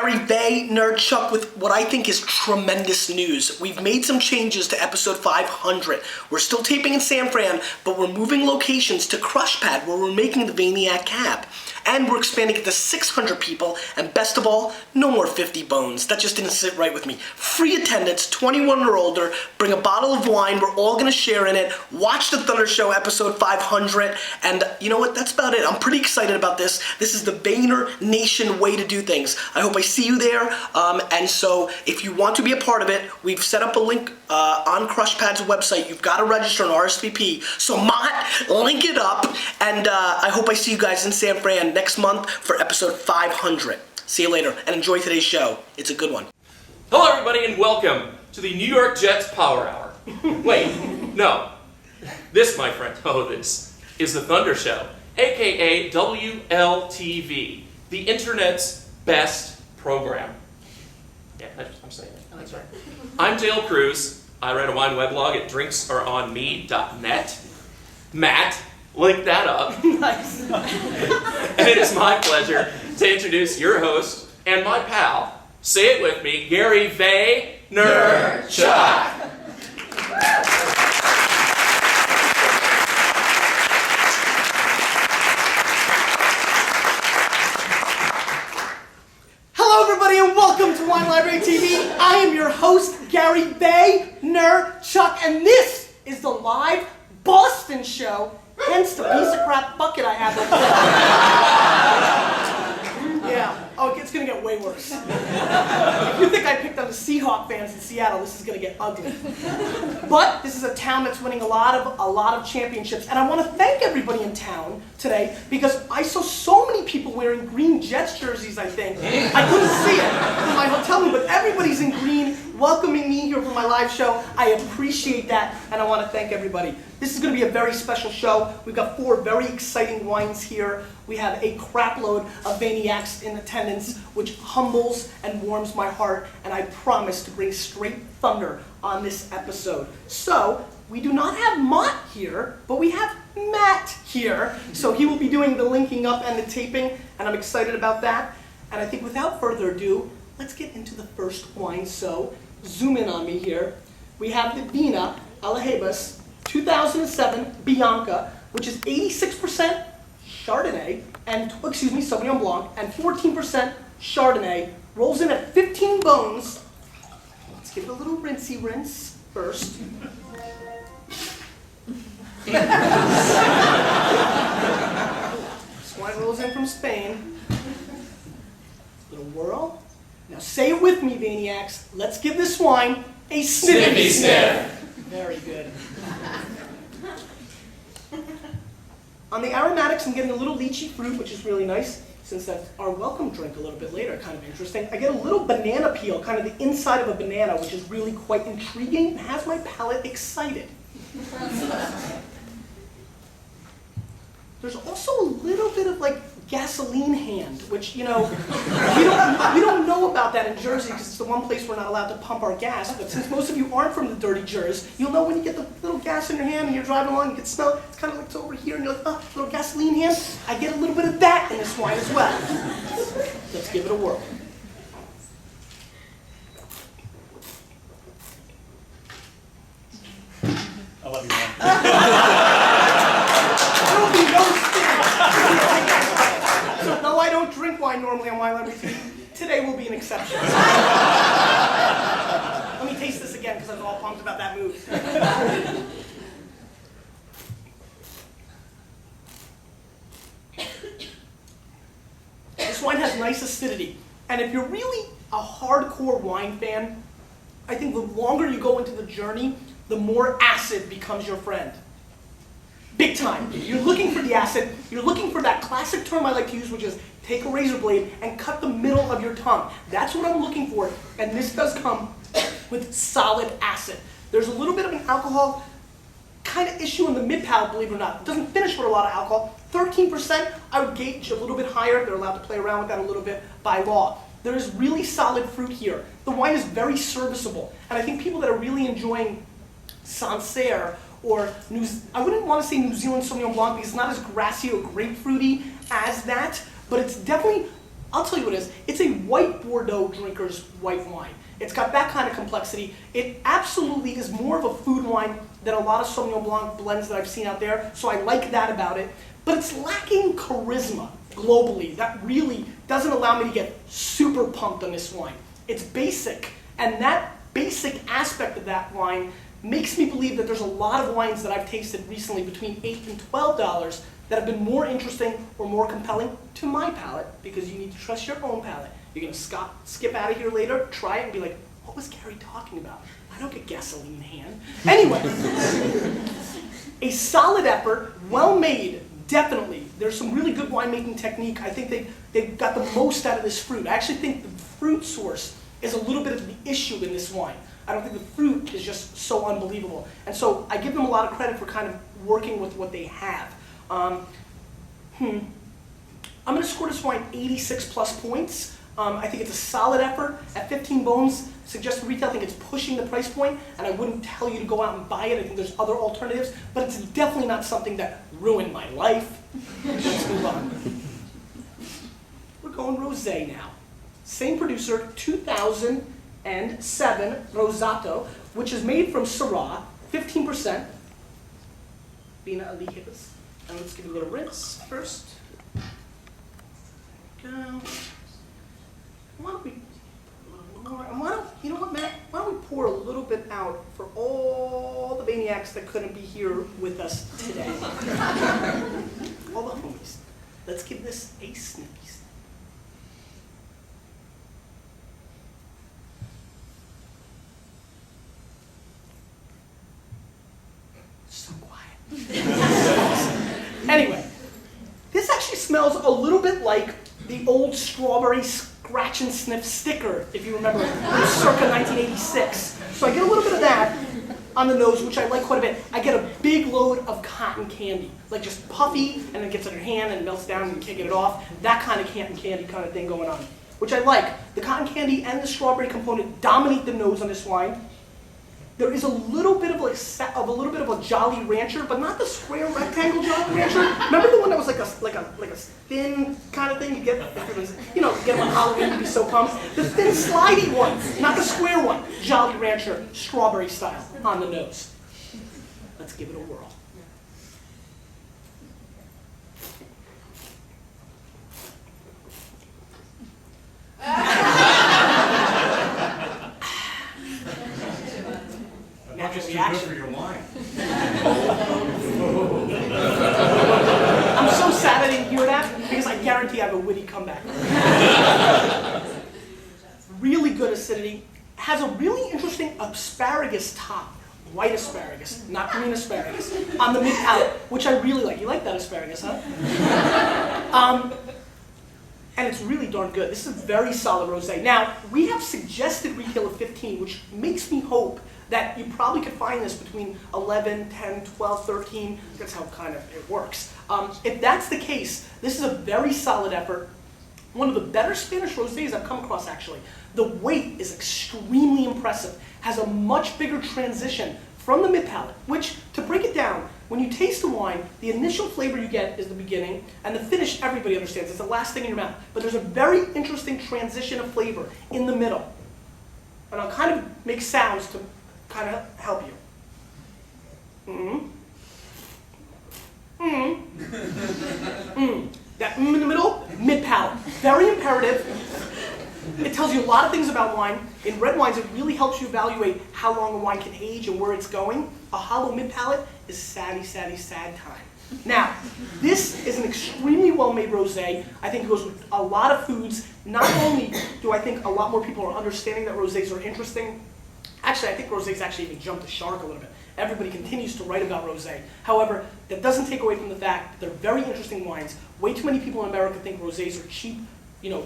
Gary Vaynerchuk with what I think is tremendous news. We've made some changes to episode 500. We're still taping in San Fran, but we're moving locations to Crush Pad where we're making the Vaniac cab. And we're expanding it to 600 people, and best of all, no more 50 bones. That just didn't sit right with me. Free attendance, 21 or older, bring a bottle of wine, we're all gonna share in it, watch the Thunder Show episode 500, and you know what, that's about it. I'm pretty excited about this. This is the Vayner Nation way to do things. I hope I see you there, and so if you want to be a part of it, we've set up a link on Crush Pad's website. You've got to register an RSVP, so Mott, link it up, and I hope I see you guys in San Fran next month for episode 500. See you later, and enjoy today's show. It's a good one. Hello everybody and welcome to the New York Jets Power Hour. Wait, no. This, my friend, this is the Thunder Show, aka WLTV, the internet's best program. Yeah, I'm saying it. That's right. I'm Dale Cruz. I write a wine weblog at drinksareonme.net. Matt, link that up. Nice. And it is my pleasure to introduce your host and my pal, say it with me, Gary Vaynerchuk. Hello everybody and welcome to Wine Library TV. I am your host, Gary Vaynerchuk, and this is the live Boston show, hence the piece of crap bucket I have up there. Yeah, oh, it's gonna get way worse. If you think I picked on the Seahawk fans in Seattle, this is gonna get ugly. But this is a town that's winning a lot of championships, and I want to thank everybody in town today because I saw so many people wearing green Jets jerseys. I think I couldn't see it from my hotel room, but everybody's in green, welcoming me here for my live show. I appreciate that, and I want to thank everybody. This is going to be a very special show. We've got 4 very exciting wines here. We have a crapload of Vaniacs in attendance, which humbles and warms my heart, and I promise to bring straight thunder on this episode. So, we do not have Mott here, but we have Matt here. So he will be doing the linking up and the taping, and I'm excited about that. And I think without further ado, let's get into the first wine. So, zoom in on me here. We have the Dina, Alahas, 2007 Bianca, which is 86% Chardonnay, and Sauvignon Blanc, and 14% Chardonnay. Rolls in at 15 bones. Let's give it a little rinsey rinse first. This wine rolls in from Spain. Little whirl. Now say it with me, Vaniacs. Let's give this wine a sniffy sniff. Very good. On the aromatics, I'm getting a little lychee fruit, which is really nice, since that's our welcome drink a little bit later, kind of interesting. I get a little banana peel, kind of the inside of a banana, which is really quite intriguing and has my palate excited. There's also a little bit of like gasoline hand, which, you know, we don't know about that in Jersey because it's the one place we're not allowed to pump our gas. But since most of you aren't from the dirty Jersey, you'll know when you get the little gas in your hand and you're driving along, you can smell it. It's kind of like it's over here, and you're like, oh, little gasoline hand. I get a little bit of that in this wine as well. Let's give it a whirl. I love you, man. No, I don't drink wine normally on Wine Library TV. Today will be an exception. Let me taste this again because I was all pumped about that move. This wine has nice acidity. And if you're really a hardcore wine fan, I think the longer you go into the journey, the more acid becomes your friend. Big time. You're looking for the acid. You're looking for that classic term I like to use, which is take a razor blade and cut the middle of your tongue. That's what I'm looking for, and this does come with solid acid. There's a little bit of an alcohol kind of issue in the mid-palate, believe it or not. It doesn't finish with a lot of alcohol. 13%, I would gauge a little bit higher. They're allowed to play around with that a little bit by law. There is really solid fruit here. The wine is very serviceable, and I think people that are really enjoying Sancerre or I wouldn't want to say New Zealand Sauvignon Blanc because it's not as grassy or grapefruity as that, but it's definitely I'll tell you what it is. It's a white Bordeaux drinker's white wine. It's got that kind of complexity. It absolutely is more of a food wine than a lot of Sauvignon Blanc blends that I've seen out there, so I like that about it. But it's lacking charisma globally. That really doesn't allow me to get super pumped on this wine. It's basic, and that basic aspect of that wine makes me believe that there's a lot of wines that I've tasted recently between $8 and $12 that have been more interesting or more compelling to my palate, because you need to trust your own palate. You're going to skip out of here later, try it, and be like, what was Gary talking about? I don't get gasoline in hand. Anyway, a solid effort, well made, definitely. There's some really good winemaking technique. I think they've got the most out of this fruit. I actually think the fruit source is a little bit of the issue in this wine. I don't think the fruit is just so unbelievable. And so I give them a lot of credit for kind of working with what they have. I'm going to score this wine 86 plus points. I think it's a solid effort. At 15 bones, suggested retail, I think it's pushing the price point, and I wouldn't tell you to go out and buy it. I think there's other alternatives, but it's definitely not something that ruined my life. Let's move on. We're going Rosé now. Same producer, 2007 Rosato, which is made from Syrah, 15%. Dina, Alahas. And let's give it a little rinse first. Go. Why don't we, you know what, Matt? Why don't we pour a little bit out for all the maniacs that couldn't be here with us today? All the homies. Let's give this a snippy. So quiet. Anyway, this actually smells a little bit like the old strawberry scratch and sniff sticker, if you remember, circa 1986. So I get a little bit of that on the nose, which I like quite a bit. I get a big load of cotton candy, like just puffy, and it gets on your hand and it melts down and you can't get it off. That kind of cotton candy kind of thing going on, which I like. The cotton candy and the strawberry component dominate the nose on this wine. There is a little bit of a Jolly Rancher, but not the square rectangle Jolly Rancher. Remember the one that was like a thin kind of thing you get, get them on Halloween, you'd be so pumped. The thin slidey one, not the square one. Jolly Rancher, strawberry style on the nose. Let's give it a whirl. Just too good for your wine. I'm so sad I didn't hear that, because I guarantee I have a witty comeback. Really good acidity. Has a really interesting asparagus top. White asparagus, not green asparagus, on the mid palate, which I really like. You like that asparagus, huh? And it's really darn good. This is a very solid rosé. Now, we have suggested retail of 15, which makes me hope that you probably could find this between 11, 10, 12, 13. That's how kind of it works. If that's the case, this is a very solid effort. One of the better Spanish rosés I've come across, actually. The weight is extremely impressive. Has a much bigger transition from the mid-palate, which, to break it down, when you taste the wine, the initial flavor you get is the beginning, and the finish, everybody understands, it's the last thing in your mouth. But there's a very interesting transition of flavor in the middle. And I'll kind of make sounds to kind of help you. That in the middle, mid-palate. Very imperative. It tells you a lot of things about wine. In red wines, it really helps you evaluate how long a wine can age and where it's going. A hollow mid-palate is sad time. Now, this is an extremely well-made rosé. I think it goes with a lot of foods. Not only do I think a lot more people are understanding that rosés are interesting, actually, I think rosés actually even jumped the shark a little bit. Everybody continues to write about rosé. However, that doesn't take away from the fact that they're very interesting wines. Way too many people in America think rosés are cheap,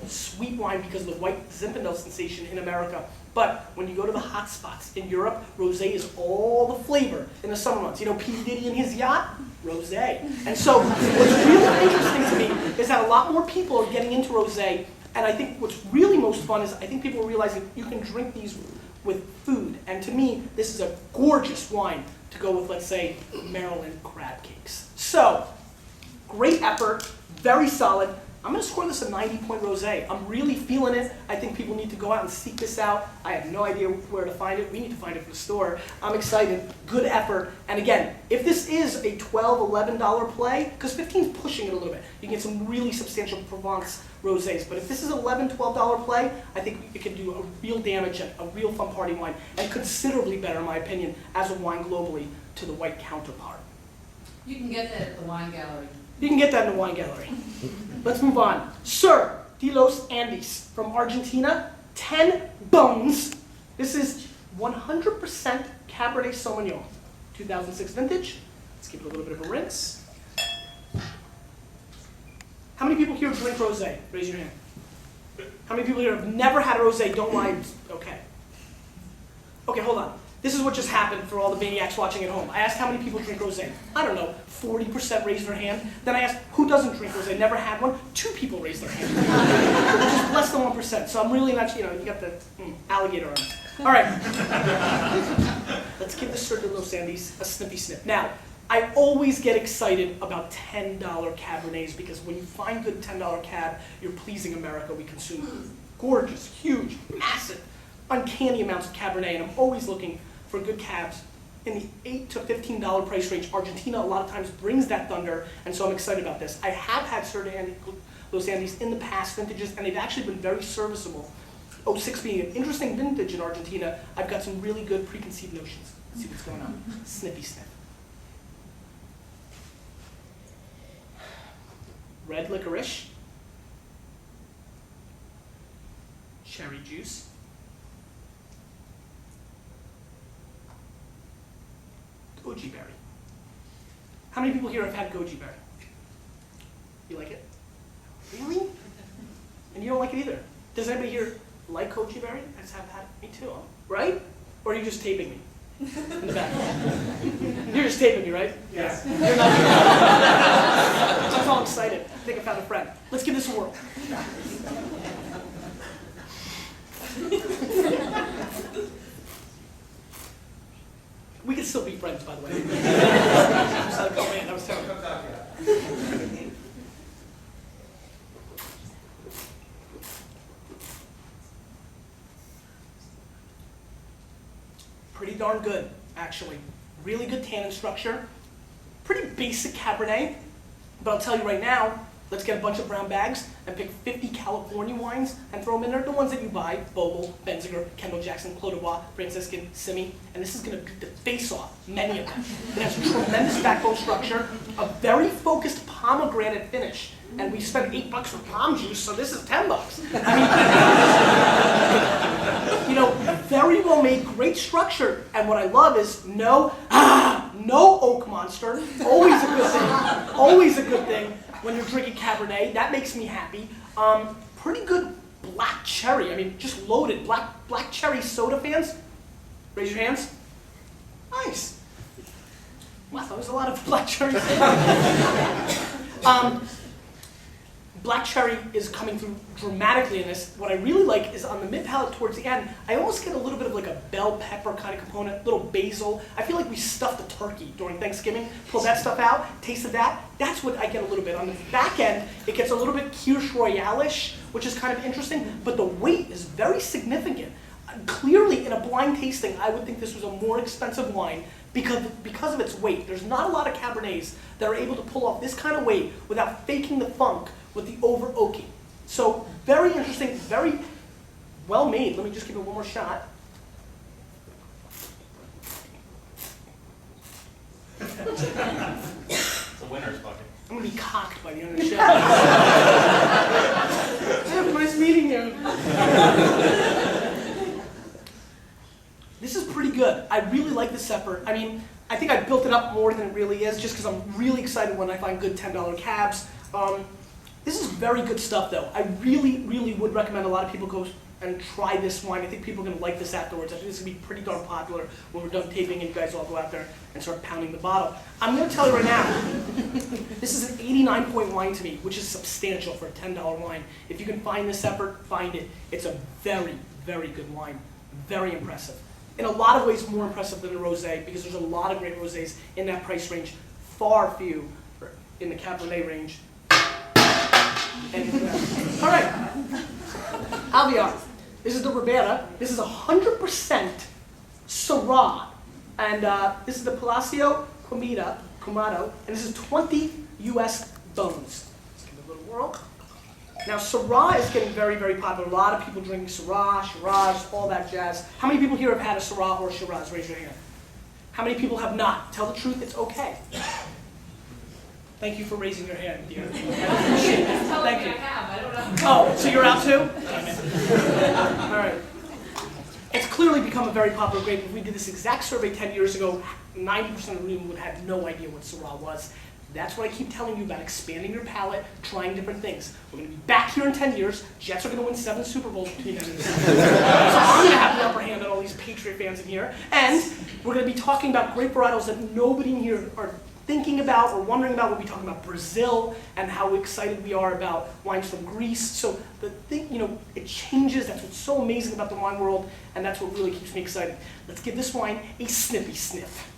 sweet wine because of the white Zinfandel sensation in America. But when you go to the hot spots in Europe, rosé is all the flavor in the summer months. P. Diddy and his yacht? Rosé. And so what's really interesting to me is that a lot more people are getting into rosé. And I think what's really most fun is I think people are realizing you can drink these with food. And to me, this is a gorgeous wine to go with, let's say, Maryland crab cakes. So, great effort, very solid. I'm going to score this a 90-point rosé. I'm really feeling it. I think people need to go out and seek this out. I have no idea where to find it. We need to find it from the store. I'm excited. Good effort. And again, if this is a $12, $11 play, because 15 is pushing it a little bit, you can get some really substantial Provence rosés. But if this is an $11, $12 play, I think it could do a real damage and a real fun party wine, and considerably better, in my opinion, as a wine globally to the white counterpart. You can get that at the wine gallery. You can get that in the wine gallery. Let's move on. Sur de Los Andes from Argentina, 10 bones. This is 100% Cabernet Sauvignon, 2006 vintage. Let's give it a little bit of a rinse. How many people here drink rosé? Raise your hand. How many people here have never had a rosé? Don't lie. Okay. Okay, hold on. This is what just happened for all the maniacs watching at home. I asked how many people drink rosé. I don't know, 40% raised their hand. Then I asked who doesn't drink rosé, never had one. 2 people raised their hand, which is less than 1%. So I'm really not, you got the alligator arm. All right, let's give the Sur de Los Andes a sniffy sniff. Now, I always get excited about $10 Cabernets because when you find good $10 Cab, you're pleasing America. We consume gorgeous, huge, massive, uncanny amounts of Cabernet, and I'm always looking for good cabs in the $8 to $15 price range. Argentina a lot of times brings that thunder, and so I'm excited about this. I have had Sur de Los Andes in the past vintages, and they've actually been very serviceable. 06 being an interesting vintage in Argentina, I've got some really good preconceived notions. Let's see what's going on. Sniffy sniff. Red licorice. Cherry juice. Goji berry. How many people here have had goji berry? You like it? Really? And you don't like it either? Does anybody here like goji berry? I just have had it. Me too, huh? Right? Or are you just taping me? In the back. You're just taping me, right? Yes. You're not. I'm all excited. I think I found a friend. Let's give this a whirl. We can still be friends, by the way. Oh man, that was terrible. Pretty darn good, actually. Really good tannin structure. Pretty basic Cabernet, but I'll tell you right now, let's get a bunch of brown bags and pick 50 California wines and throw them in there. The ones that you buy, Bogle, Benziger, Kendall Jackson, Clos du Bois, Franciscan, Simi, and this is gonna beat the face off many of them. It has tremendous backbone structure, a very focused pomegranate finish, and we spent $8 for pom juice, so this is $10. I mean, very well made, great structure, and what I love is no oak monster. Always a good thing. Always a good thing when you're drinking Cabernet. That makes me happy. Pretty good black cherry. I mean, just loaded. Black cherry soda fans? Raise your hands. Nice. Wow, that was a lot of black cherry. Black cherry is coming through dramatically in this. What I really like is on the mid palate towards the end, I almost get a little bit of like a bell pepper kind of component, little basil. I feel like we stuffed a turkey during Thanksgiving, pulled that stuff out, tasted that. That's what I get a little bit. On the back end, it gets a little bit Kirsch Royale-ish, which is kind of interesting, but the weight is very significant. Clearly, in a blind tasting, I would think this was a more expensive wine because of its weight. There's not a lot of Cabernets that are able to pull off this kind of weight without faking the funk with the over-oaking. So very interesting, very well made. Let me just give it one more shot. It's a winner's bucket. I'm going to be cocked by the end of the show. Nice meeting you. This is pretty good. I really like this effort. I mean, I think I built it up more than it really is just because I'm really excited when I find good $10 cabs. This is very good stuff, though. I really, really would recommend a lot of people go and try this wine. I think people are going to like this afterwards. I think this is going to be pretty darn popular when we're done taping and you guys all go out there and start pounding the bottle. I'm going to tell you right now, this is an 89-point wine to me, which is substantial for a $10 wine. If you can find this effort, find it. It's a very, very good wine. Very impressive. In a lot of ways, more impressive than a rosé because there's a lot of great rosés in that price range. Far few in the Cabernet range. All right. Alvear. This is the Ribera. This is 100% Syrah. And this is the Palacio Comado, and this is 20 U.S. bones. Let's give it a little whirl. Now, Syrah is getting very, very popular. A lot of people drinking Syrah, Shiraz, all that jazz. How many people here have had a Syrah or Shiraz? Raise your hand. How many people have not? Tell the truth, it's okay. Thank you for raising your hand, dear. I appreciate it. Thank you. I have, I don't know. Oh, so you're out too? All right. It's clearly become a very popular grape. If we did this exact survey 10 years ago, 90% of the room would have no idea what Syrah was. That's what I keep telling you about expanding your palate, trying different things. We're going to be back here in 10 years. Jets are going to win 7 Super Bowls between them. So I'm going to have the upper hand on all these Patriot fans in here. And we're going to be talking about grape varietals that nobody in here are thinking about or wondering about. We'll be talking about Brazil and how excited we are about wines from Greece. So the thing, it changes. That's what's so amazing about the wine world, and that's what really keeps me excited. Let's give this wine a snippy sniff.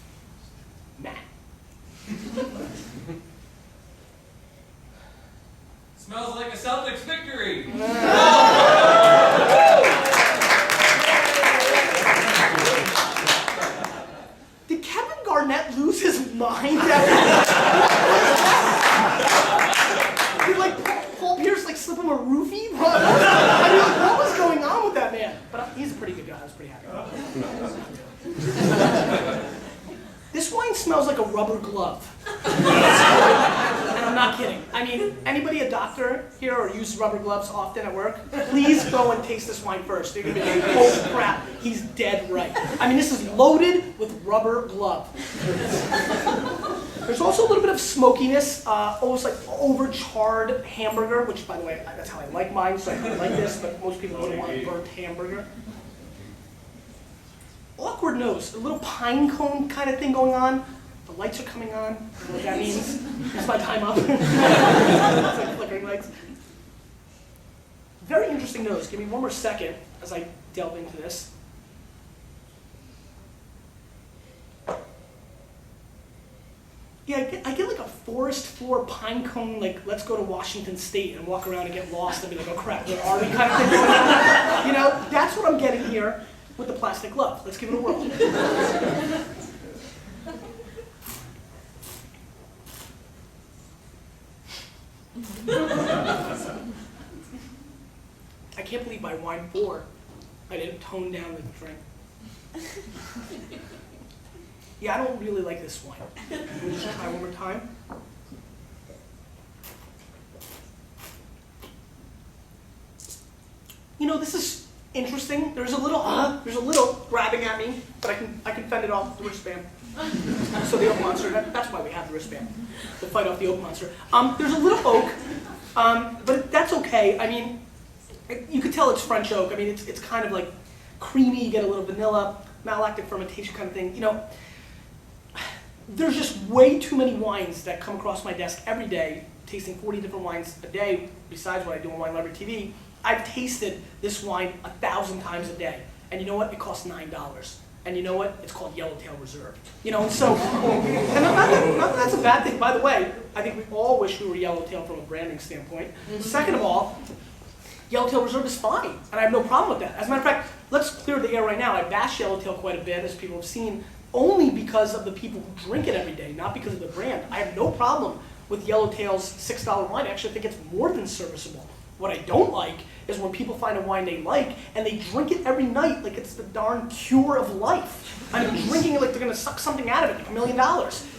Matt. Smells like a Celtics victory. Did Kevin Garnett lose his mind? Did Paul Pierce slip him a roofie? What was going on with that man? But he's a pretty good guy. I was pretty happy. This wine smells like a rubber glove. And I'm not kidding. I mean, anybody a doctor here or use rubber gloves often at work? Please go and taste this wine first. You're going to be like, oh crap, he's dead right. I mean, this is loaded with rubber glove. There's also a little bit of smokiness, almost like over-charred hamburger, which, by the way, that's how I like mine, so I like this, but most people don't want a burnt hamburger. Awkward nose, a little pine cone kind of thing going on. The lights are coming on. I don't know what that means. Is my time up? It's like flickering lights. Very interesting nose. Give me one more second as I delve into this. Yeah, I get like a forest floor pine cone, let's go to Washington State and walk around and get lost and be like, oh crap, where are we kind of thing going on. That's what I'm getting here with the plastic glove. Let's give it a whirl. I can't believe by wine 4, I didn't tone down the drink. Yeah, I don't really like this wine. We'll just try one more time. This is interesting. There's a little grabbing at me, but I can fend it off with the wristband. So the oak monster, that's why we have the wristband, to fight off the oak monster. There's a little oak, but that's okay. I mean, you could tell it's French oak. I mean, it's kind of like creamy, you get a little vanilla, malolactic fermentation kind of thing. There's just way too many wines that come across my desk every day, tasting 40 different wines a day, besides what I do on Wine Library TV. I've tasted this wine 1,000 times a day. And you know what? It costs $9. And you know what? It's called Yellowtail Reserve. So, and not that that's a bad thing. By the way, I think we all wish we were Yellowtail from a branding standpoint. Second of all, Yellowtail Reserve is fine, and I have no problem with that. As a matter of fact, let's clear the air right now. I bash Yellowtail quite a bit, as people have seen, only because of the people who drink it every day, not because of the brand. I have no problem with Yellowtail's $6 wine. I actually think it's more than serviceable. What I don't like is when people find a wine they like and they drink it every night like it's the darn cure of life. I mean, drinking it like they're going to suck something out of it, like $1 million.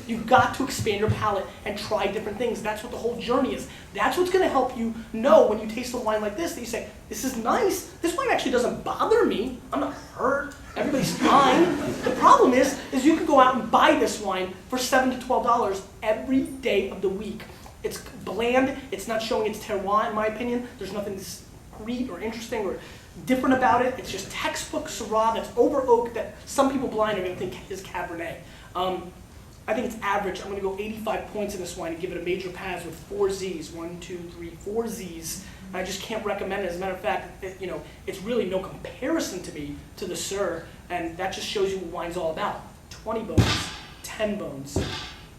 You've got to expand your palate and try different things. That's what the whole journey is. That's what's going to help you know when you taste a wine like this that you say, this is nice. This wine actually doesn't bother me. I'm not hurt. Everybody's fine. The problem is you can go out and buy this wine for $7 to $12 every day of the week. It's bland. It's not showing its terroir, in my opinion. There's nothing discreet or interesting or different about it. It's just textbook Syrah that's over oak that some people blind are going to think is Cabernet. I think it's average. I'm going to go 85 points in this wine and give it a major pass with 4 Zs. 1, 2, 3, 4 Zs. I just can't recommend it. As a matter of fact, it's really no comparison to me to the Sur, and that just shows you what wine's all about. 20 bones, 10 bones,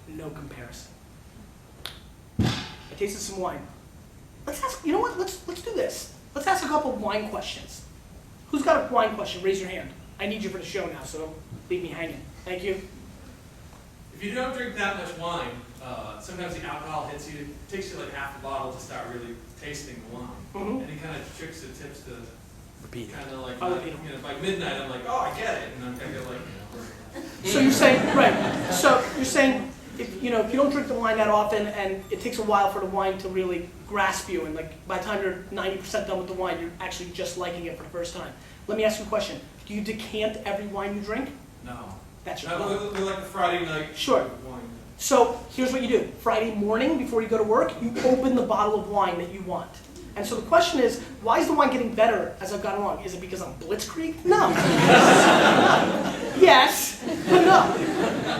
no comparison. I tasted some wine. let's ask, you know what, let's do this. Let's ask a couple of wine questions. Who's got a wine question? Raise your hand. I need you for the show now, so don't leave me hanging. Thank you. If you don't drink that much wine, sometimes the alcohol hits you. It takes you like half a bottle to start really tasting the wine. Mhm. Any kind of tricks or tips to Repeat. kind of like, I'll repeat 'em. by midnight, I'm like, oh, I get it. And I'm kind of like, So you're saying, right, so you're saying, if you don't drink the wine that often and it takes a while for the wine to really grasp you, and like by the time you're 90% done with the wine, you're actually just liking it for the first time. Let me ask you a question. Do you decant every wine you drink? no. That's your No, problem. we're like the Friday night Sure. wine. So here's what you do. Friday morning before you go to work, you open the bottle of wine that you want. And so the question is, why is the wine getting better as I've gone along? Is it because I'm blitzkrieg? No. Yes, but no.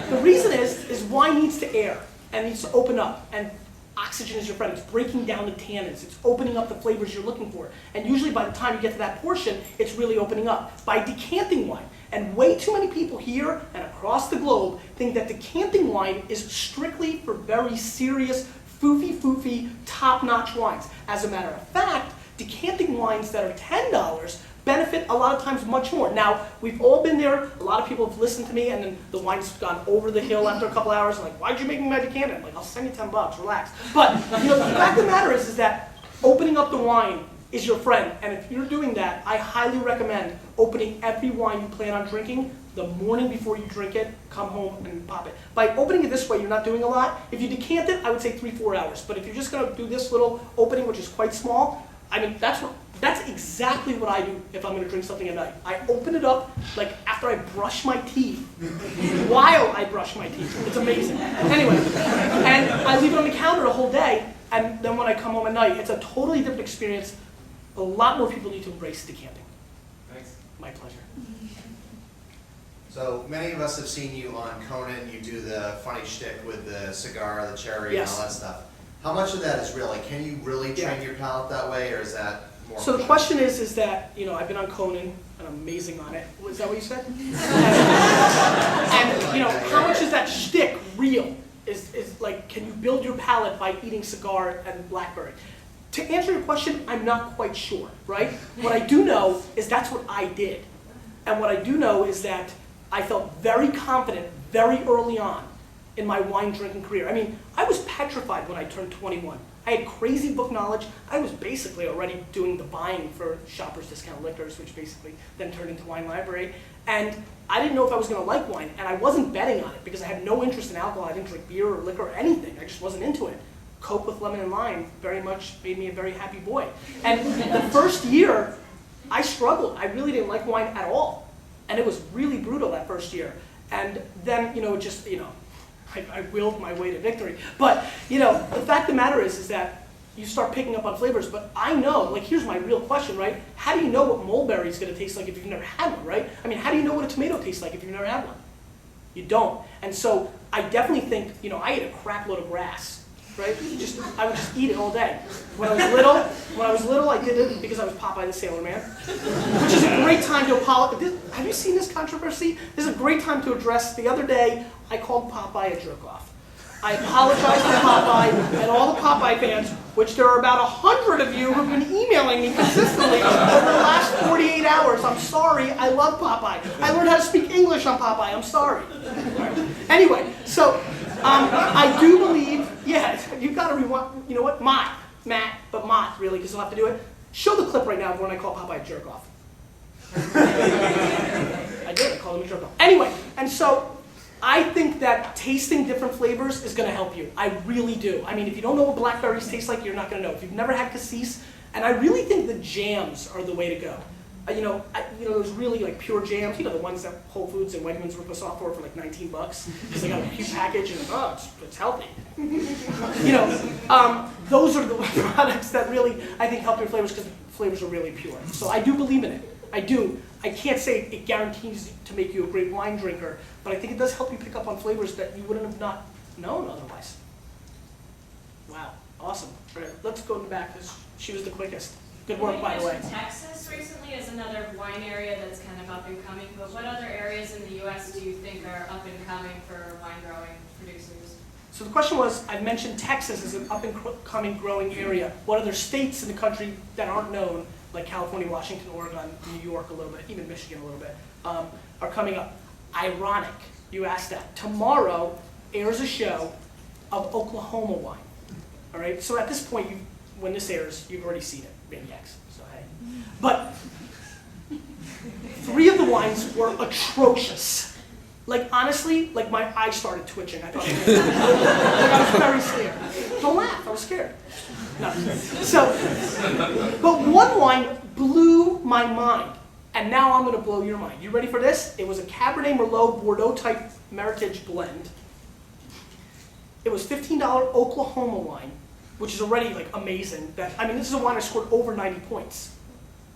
The reason is wine needs to air and needs to open up. And oxygen is your friend. It's breaking down the tannins. It's opening up the flavors you're looking for. And usually by the time you get to that portion, it's really opening up. By decanting wine, and way too many people here and across the globe think that decanting wine is strictly for very serious, foofy, top-notch wines. As a matter of fact, decanting wines that are $10 benefit a lot of times much more. Now, we've all been there. A lot of people have listened to me, and then the wine's gone over the hill after a couple hours. I'm like, why'd you make me my decanter? I'm like, I'll send you $10, relax. But the fact of the matter is that opening up the wine is your friend. And if you're doing that, I highly recommend opening every wine you plan on drinking the morning before you drink it. Come home and pop it. By opening it this way, you're not doing a lot. If you decant it, I would say 3-4 hours. But if you're just going to do this little opening, which is quite small, I mean, that's exactly what I do if I'm going to drink something at night. I open it up like after I brush my teeth, while I brush my teeth. It's amazing. Anyway, and I leave it on the counter a whole day, and then when I come home at night, it's a totally different experience. A lot more people need to embrace decanting. Thanks. My pleasure. So many of us have seen you on Conan. You do the funny shtick with the cigar, the cherry, Yes. and all that stuff. How much of that is real? Like, can you really train Yeah. your palate that way, or is that more? So the question is that, I've been on Conan, and I'm amazing on it. Was that what you said? And how much is that shtick real? Is like, can you build your palate by eating cigar and blackberry? To answer your question, I'm not quite sure, right? What I do know is that's what I did. And what I do know is that I felt very confident very early on in my wine drinking career. I mean, I was petrified when I turned 21. I had crazy book knowledge. I was basically already doing the buying for Shoppers Discount Liquors, which basically then turned into Wine Library. And I didn't know if I was going to like wine, and I wasn't betting on it because I had no interest in alcohol. I didn't drink beer or liquor or anything. I just wasn't into it. Coke with lemon and lime very much made me a very happy boy. And the first year, I struggled. I really didn't like wine at all. And it was really brutal that first year. And then, I willed my way to victory. But, the fact of the matter is that you start picking up on flavors. But I know, like, here's my real question, right? How do you know what mulberry is going to taste like if you've never had one, right? I mean, how do you know what a tomato tastes like if you've never had one? You don't. And so I definitely think, I ate a crap load of grass. Right? I would just eat it all day. When I was little, I did it because I was Popeye the Sailor Man, which is a great time to apologize. Have you seen this controversy? This is a great time to address. The other day, I called Popeye a jerk-off. I apologize to Popeye and all the Popeye fans, which there are about 100 of you who have been emailing me consistently over the last 48 hours. I'm sorry. I love Popeye. I learned how to speak English on Popeye. I'm sorry. Anyway, so I do believe, you've got to rewind. You know what? Matt, really, because you'll have to do it. Show the clip right now of when I call Popeye a jerk-off. I did. I called him a jerk-off. Anyway, and so I think that tasting different flavors is going to help you. I really do. I mean, if you don't know what blackberries taste like, you're not going to know. If you've never had cassis, and I really think the jams are the way to go. Those really like pure jams, the ones that Whole Foods and Wegmans rip us off for like $19 because they got a huge package and it's healthy. Those are the products that really I think help your flavors because the flavors are really pure. So I do believe in it. I do. I can't say it guarantees to make you a great wine drinker, but I think it does help you pick up on flavors that you wouldn't have not known otherwise. Wow, awesome. All right, let's go in the back because she was the quickest. Good work, by the way. Texas recently is another wine area that's kind of up and coming, but what other areas in the U.S. do you think are up and coming for wine growing producers? So the question was, I mentioned Texas as an up-and-coming growing area. What other states in the country that aren't known, like California, Washington, Oregon, New York a little bit, even Michigan a little bit, are coming up? Ironic, you asked that. Tomorrow airs a show of Oklahoma wine. All right, so at this point, when this airs, you've already seen it, maniacs, so hey. But 3 of the wines were atrocious. Like, honestly, like my eyes started twitching. I thought, like, I was very scared. Don't laugh, I was scared. No. So, but one wine blew my mind, and now I'm gonna blow your mind. You ready for this? It was a Cabernet Merlot Bordeaux type Meritage blend. It was $15 Oklahoma wine, which is already like amazing. I mean, this is a wine I scored over 90 points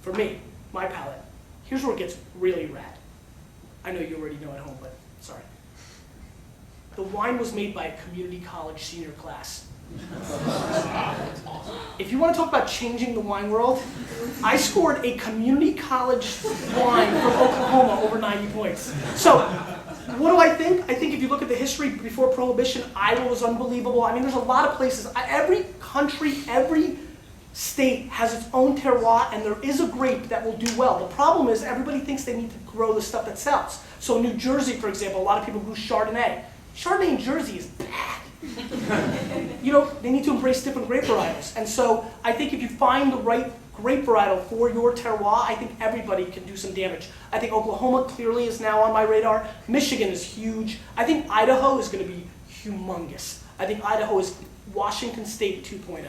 for me, my palate. Here's where it gets really rad. I know you already know at home, but sorry. The wine was made by a community college senior class. If you want to talk about changing the wine world, I scored a community college wine from Oklahoma over 90 points. So, what do I think? I think if you look at the history before Prohibition, Iowa was unbelievable. I mean, there's a lot of places. Every country, every state has its own terroir, and there is a grape that will do well. The problem is everybody thinks they need to grow the stuff that sells. So in New Jersey, for example, a lot of people grew Chardonnay. Chardonnay in Jersey is bad. You know, they need to embrace different grape varietals. And so I think if you find the right grape varietal for your terroir, I think everybody can do some damage. I think Oklahoma clearly is now on my radar. Michigan is huge. I think Idaho is going to be humongous. I think Idaho is Washington State 2.0.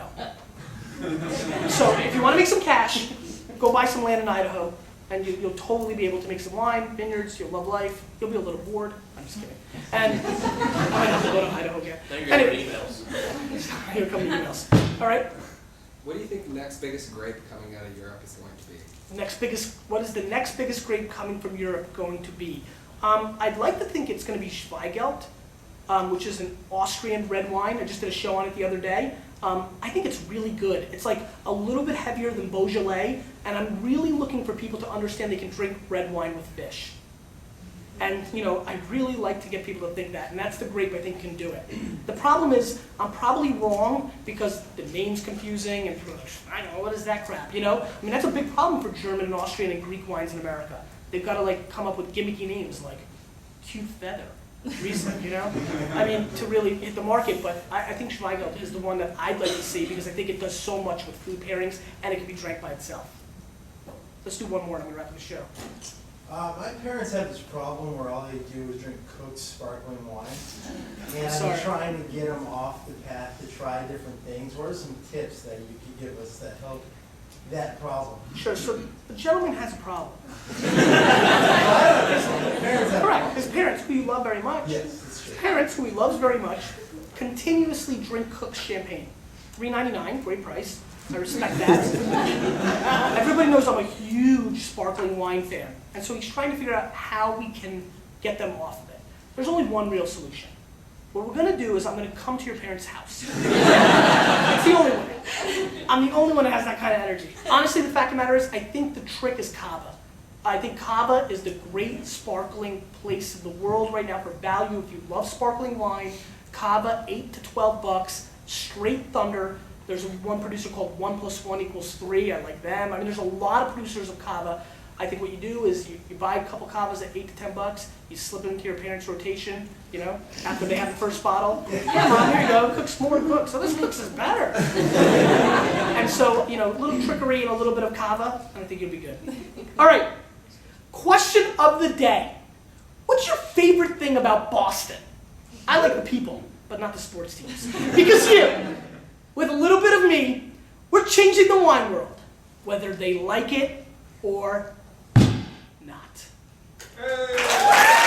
So if you want to make some cash, go buy some land in Idaho, and you'll totally be able to make some wine, vineyards, you'll love life, you'll be a little bored. I'm just kidding. And I might have to go to Idaho again. Now you're getting emails. Here come the emails. All right? What do you think the next biggest grape coming out of Europe is going to be? What is the next biggest grape coming from Europe going to be? I'd like to think it's going to be Zweigelt, which is an Austrian red wine. I just did a show on it the other day. I think it's really good. It's like a little bit heavier than Beaujolais, and I'm really looking for people to understand they can drink red wine with fish. And, you know, I really like to get people to think that, and that's the grape I think can do it. The problem is, I'm probably wrong because the name's confusing, and people are like, I don't know, what is that crap, you know? I mean, that's a big problem for German and Austrian and Greek wines in America. They've got to, like, come up with gimmicky names like Cute Feather, Riesling, you know? I mean, to really hit the market, but I think Zweigelt is the one that I'd like to see because I think it does so much with food pairings, and it can be drank by itself. Let's do one more, and I'm going to wrap up the show. My parents had this problem where all they do is drink cooked sparkling wine. And Sorry. I'm trying to get them off the path to try different things. What are some tips that you could give us that help that problem? Sure, so the gentleman has a problem. Correct. His parents, who you love very much, Yes, that's true. his parents, who he loves very much, continuously drink cooked champagne. $3.99, great price. I respect that. Everybody knows I'm a huge sparkling wine fan. And so he's trying to figure out how we can get them off of it. There's only one real solution. What we're going to do is I'm going to come to your parents' house. It's the only one. I'm the only one that has that kind of energy. Honestly, the fact of the matter is, I think the trick is Cava. I think Cava is the great sparkling place in the world right now for value. If you love sparkling wine, Cava, $8 to $12, straight thunder. There's one producer called 1 + 1 = 3. I like them. I mean, there's a lot of producers of Cava. I think what you do is you buy a couple Cavas at $8 to $10. You slip them into your parents' rotation, you know, after they have the first bottle. Yeah, Mom, here you go. Cooks more cooks. So this cooks is better. And so, you know, a little trickery and a little bit of Cava, and I think you'll be good. All right. Question of the day. What's your favorite thing about Boston? I like the people, but not the sports teams. Because you, with a little bit of me, we're changing the wine world, whether they like it or not. Hey!